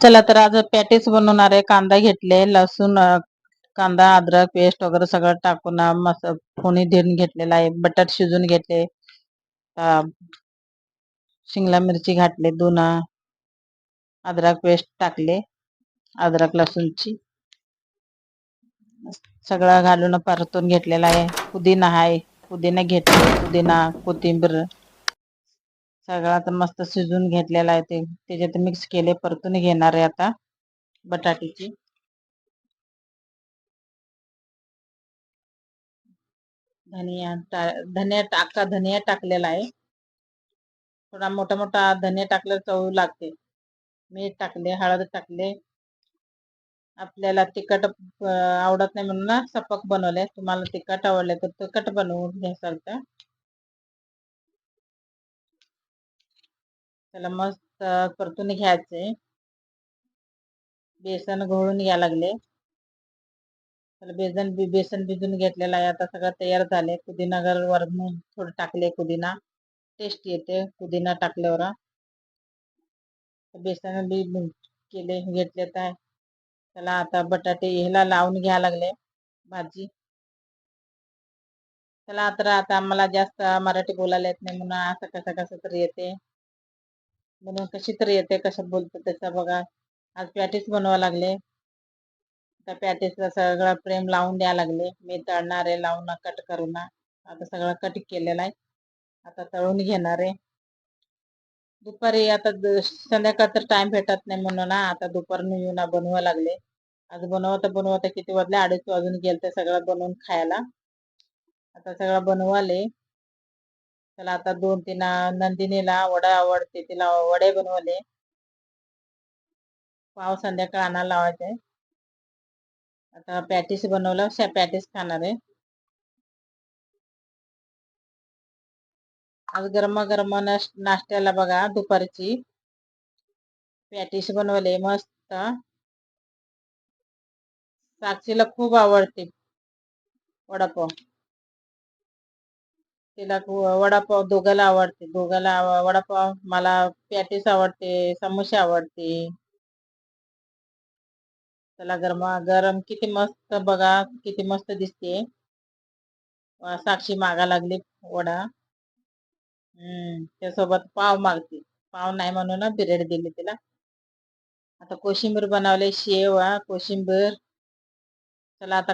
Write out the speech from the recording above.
चला तर आज पॅटीस बनवणार आहे. कांदा घेतले, लसूण, कांदा, अद्रक पेस्ट वगैरे सगळं टाकून फोडणी देऊन घेतलेला आहे. बटाट शिजून घेतले, शिमला मिरची घातले, 2 अद्रक पेस्ट टाकले, अद्रक लसूणची सगळं घालून परतून घेतलेला आहे. पुदिना आहे, पुदिना घेतले, पुदिना कोथिंबीर सगळं आता मस्त शिजून घेतलेला आहे. ते त्याच्यात मिक्स केले, परतून घेणार आहे आता बटाट्याची. धनिया टाकलेला आहे. थोडा मोठा मोठा धनिया टाकलं चव लागते. मीठ टाकले, हळद टाकले. आपल्याला तिखट आवडत नाही म्हणून ना सपक बनवले. तुम्हाला तिखट आवडले तर तिखट बनवून घ्यासारखं. त्याला मस्त परतून घ्यायचे. बेसन घोळून घ्या लागले. त्याला बेसन भिजून घेतलेलं आहे. आता सगळं तयार झाले. पुदिना वरून थोडं टाकले, पुदिना टेस्ट येते पुदिना टाकल्यावर. बेसन बी केले घेतले तर त्याला आता बटाटे ह्याला लावून घ्या लागले भाजी. त्याला आता आम्हाला जास्त मराठी बोलायला येत नाही म्हणून असं कसं तरी येते, म्हणून कशी तरी येते, कसं बोलतो त्याचा बघा. आज पॅटीस बनवा लागले. त्या पॅटीसला सगळं प्रेम लावून द्या लागले. मी तळणार आहे लावून कट करून. आता सगळं कट केलेला आहे. आता तळून घेणार आहे. दुपारी आता संध्याकाळ तर टाइम भेटत नाही म्हणून आता दुपारनं येऊन बनवा लागले. आज बनवता किती वाजले, 2:30 वाजून गेले ते सगळं बनवून खायला. आता सगळं बनवाले. त्याला आता 2-3 नंदिनीला वडा आवडते, तिला वडे बनवले. पाव संध्याकाळ आणायला लावायचे. आता पॅटीस बनवलं, पॅटीस खाणार आहे. आज गरमागरम नाश्त्याला बघा दुपारची पॅटीस बनवले मस्त. साक्षीला खूप आवडते वडापाव. तिला वडापाव दोघाला आवडते. वडापाव, मला पॅटीस आवडते, समोसे आवडते. त्याला गरम किती मस्त बघा, किती मस्त दिसते. साक्षी मागा लागली वडा. त्यासोबत पाव मागते. पाव नाही म्हणून ब्रेड दिली तिला. आता कोशिंबीर बनवले, शेव कोशिंबीर. चला आता